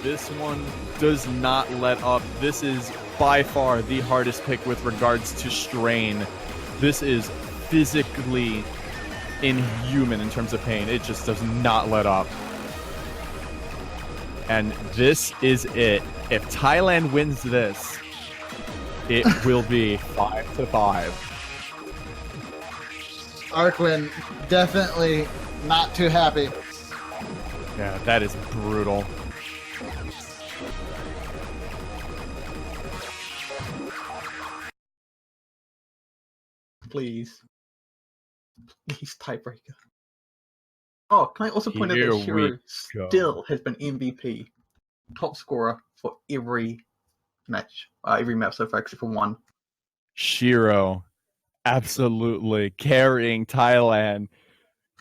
This one does not let up. This is by far the hardest pick with regards to strain. This is physically inhuman in terms of pain. It just does not let up. And this is it. If Thailand wins this, it will be 5-5. Arkwin definitely not too happy. Yeah, that is brutal. Please. Please, tiebreaker. Oh, can I also point out Here that we Shiro go. still has been MVP, top scorer for every match so far except for one. Shiro, absolutely carrying Thailand.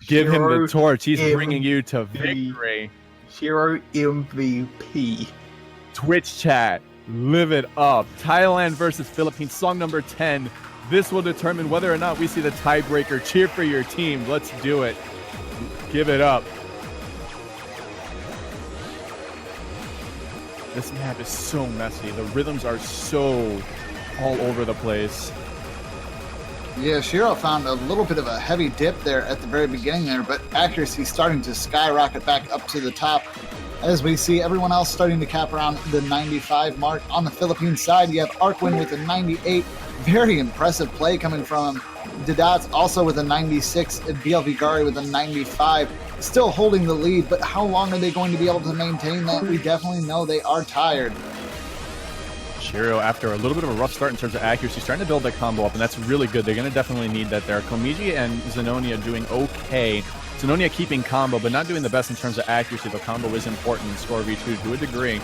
Give him the torch. He's bringing you to victory. Shiro MVP. Twitch chat, live it up. Thailand versus Philippines, song number 10. This will determine whether or not we see the tiebreaker. Cheer for your team. Let's do it. Give it up. This map is so messy. The rhythms are so all over the place. Yeah, Shiro found a little bit of a heavy dip there at the very beginning there, but accuracy starting to skyrocket back up to the top as we see everyone else starting to cap around the 95 mark. On the Philippine side, you have Arkwin with a 98. Very impressive play coming from him. Didat's also with a 96, and BLV Gari with a 95. Still holding the lead, but how long are they going to be able to maintain that? We definitely know they are tired. Shiro, after a little bit of a rough start in terms of accuracy, starting to build that combo up, and that's really good. They're going to definitely need that there. Komiji and Zenonia doing okay. Zenonia keeping combo, but not doing the best in terms of accuracy. The combo is important in Score V2 to a degree.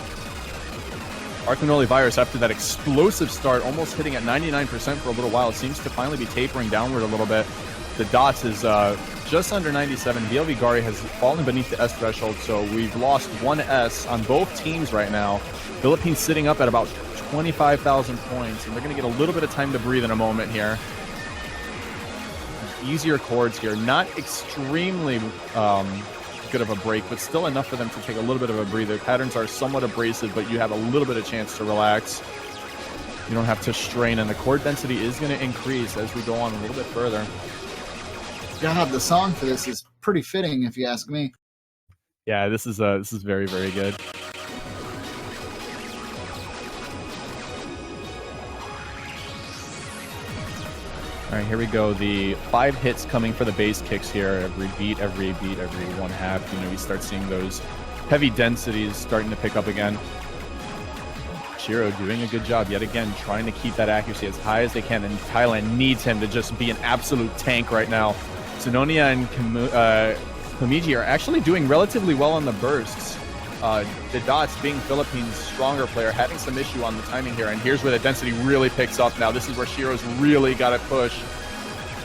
Arcanoli Virus, after that explosive start, almost hitting at 99% for a little while, seems to finally be tapering downward a little bit. The dots is just under 97. BLV Gari has fallen beneath the S threshold, so we've lost one S on both teams right now. Philippines sitting up at about 25,000 points, and they're going to get a little bit of time to breathe in a moment here. Easier chords here, not extremely good of a break, but still enough for them to take a little bit of a breather. Patterns are somewhat abrasive, but you have a little bit of chance to relax. You don't have to strain, and the chord density is going to increase as we go on a little bit further. God, the song for this is pretty fitting, if you ask me. Yeah, this is very, very good. All right, here we go. The 5 hits coming for the bass kicks here. Every beat, every one half. You know, you start seeing those heavy densities starting to pick up again. Shiro doing a good job yet again, trying to keep that accuracy as high as they can, and Thailand needs him to just be an absolute tank right now. Zenonia and Komiji are actually doing relatively well on the bursts. The dots being Philippines' stronger player, having some issue on the timing here, and here's where the density really picks up now. This is where Shiro's really got to push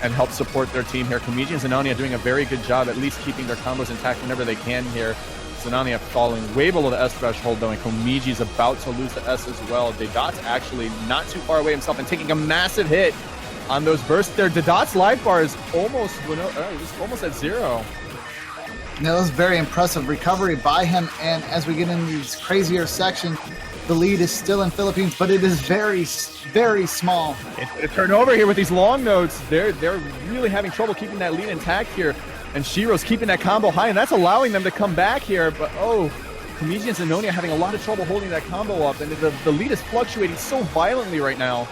and help support their team here. Komiji and Zenonia doing a very good job, at least keeping their combos intact whenever they can here. Zenonia falling way below the S threshold though, and Komiji's about to lose the S as well. The dots actually not too far away himself and taking a massive hit on those bursts there. Didat's life bar is almost at 0. That was very impressive recovery by him, and as we get into these crazier sections, the lead is still in Philippines, but it is very, very small. It's a turnover here with these long notes. They're really having trouble keeping that lead intact here, and Shiro's keeping that combo high, and that's allowing them to come back here, but Komiji and Zenonia having a lot of trouble holding that combo up, and the lead is fluctuating so violently right now.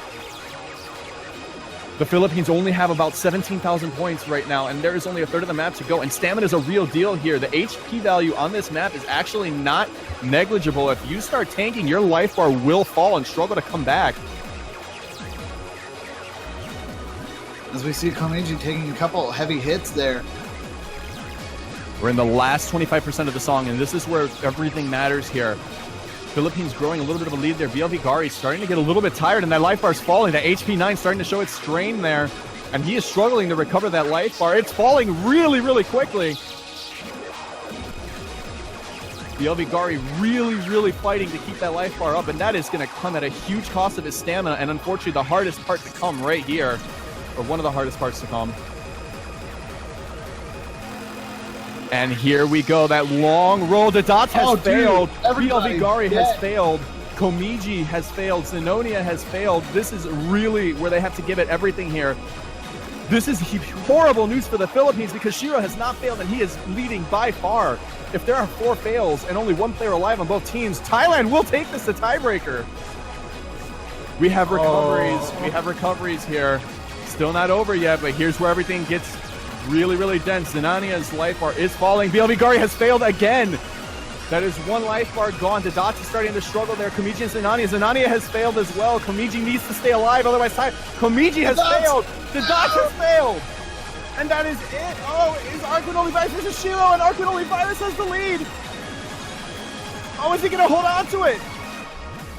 The Philippines only have about 17,000 points right now, and there is only a third of the map to go, and stamina is a real deal here. The HP value on this map is actually not negligible. If you start tanking, your life bar will fall and struggle to come back. As we see Komiji taking a couple heavy hits there. We're in the last 25% of the song, and this is where everything matters here. Philippines growing a little bit of a lead there. BLV Gari starting to get a little bit tired, and that life bar is falling. That HP 9 starting to show its strain there, and he is struggling to recover that life bar. It's falling really, really quickly. BLV Gari really fighting to keep that life bar up, and that is going to come at a huge cost of his stamina, and unfortunately the hardest part to come right here, or one of the hardest parts to come. And here we go. That long roll. The dots has failed. Everybody BLV Gari dead. has failed. Komiji has failed. Zenonia has failed. This is really where they have to give it everything here. This is horrible news for the Philippines because Shiro has not failed and he is leading by far. If there are 4 fails and only 1 player alive on both teams, Thailand will take this to tiebreaker. We have recoveries. We have recoveries here. Still not over yet, but here's where everything gets really, really dense. Zenania's life bar is falling. BLV Gari has failed again. That is 1 life bar gone. Dadachi is starting to struggle there. Komiji and Zenania. Zenania has failed as well. Komiji needs to stay alive, otherwise Komiji has failed. Dadachi has failed. And that is it. Oh, is Arquin Only Virus versus Shiro, and Arquin Only Virus has the lead. Oh, is he going to hold on to it?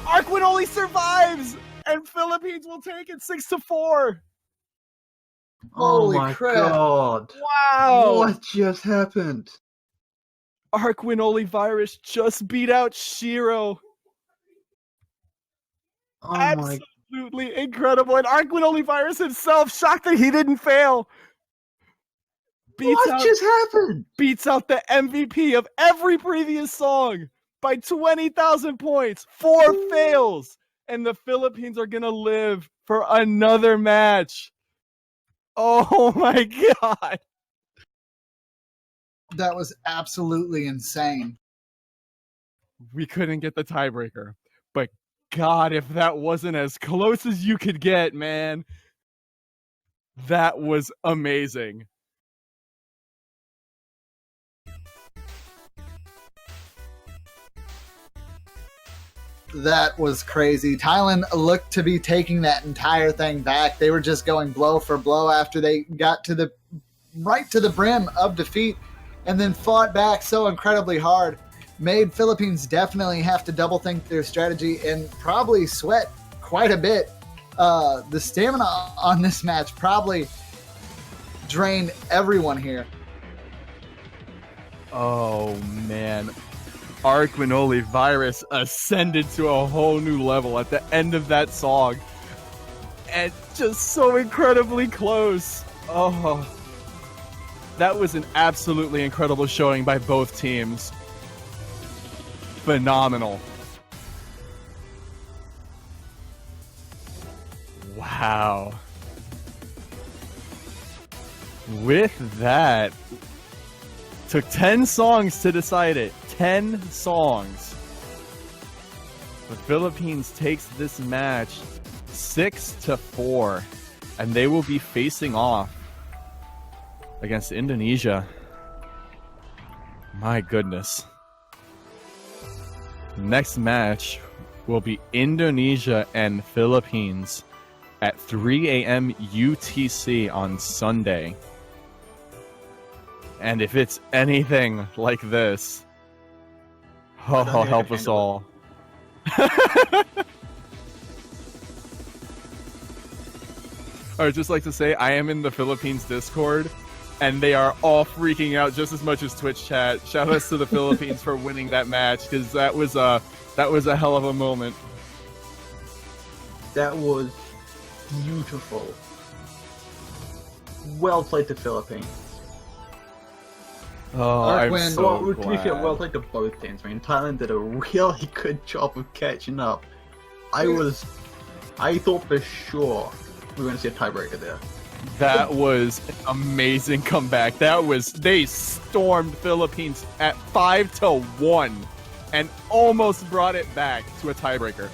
Arquin Only survives, and Philippines will take it 6-4. Oh Holy my crap. god. Wow. What just happened? Arquin Only Virus just beat out Shiro. Oh my. Absolutely incredible. And Arquin Only Virus himself, shocked that he didn't fail. What just happened? Beats out the MVP of every previous song by 20,000 points. 4 fails. And the Philippines are going to live for another match. Oh my god. That was absolutely insane. We couldn't get the tiebreaker. But god, if that wasn't as close as you could get, man. That was amazing. That was crazy. Thailand looked to be taking that entire thing back. They were just going blow for blow after they got to the right to the brim of defeat and then fought back so incredibly hard. Made Philippines definitely have to double think their strategy and probably sweat quite a bit. The stamina on this match probably drained everyone here. Oh man. Arquin Only Virus ascended to a whole new level at the end of that song. And just so incredibly close. Oh. That was an absolutely incredible showing by both teams. Phenomenal. Wow. With that, took 10 songs to decide it. 10 songs. The Philippines takes this match 6-4, and they will be facing off against Indonesia. My goodness. Next match will be Indonesia and Philippines at 3 a.m. UTC on Sunday. And if it's anything like this, oh, help us all. I would just like to say I am in the Philippines Discord, and they are all freaking out just as much as Twitch chat. Shout outs to the Philippines for winning that match, because that was a hell of a moment. That was beautiful. Well played to Philippines. Oh, I'm Arquin, so To be fair, glad. well played to both teams. I mean, Thailand did a really good job of catching up. I thought for sure we were going to see a tiebreaker there. That was an amazing comeback. They stormed Philippines at 5-1 and almost brought it back to a tiebreaker.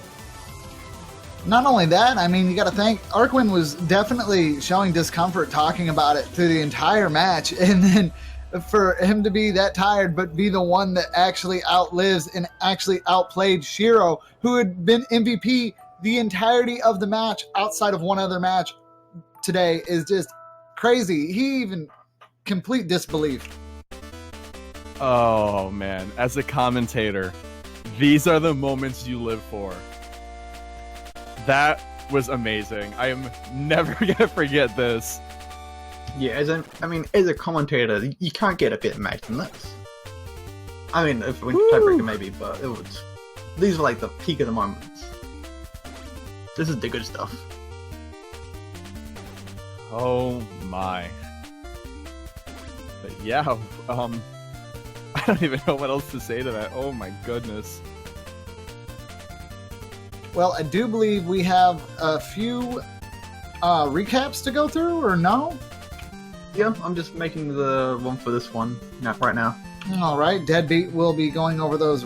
Not only that, I mean, you got to think Arquin was definitely showing discomfort talking about it through the entire match, and then for him to be that tired but be the one that actually outlives and actually outplayed Shiro, who had been MVP the entirety of the match outside of one other match today, is just crazy. He even complete disbelief. Oh man, as a commentator, these are the moments you live for. That was amazing. I am never gonna forget this. Yeah, as a commentator, you can't get a better match than this. I mean, if we tiebreaker maybe, but these were like the peak of the moments. This is the good stuff. Oh my. But yeah, I don't even know what else to say to that. Oh my goodness. Well, I do believe we have a few recaps to go through, or no? Yeah, I'm just making the one for this one right now. All right, Deadbeat will be going over those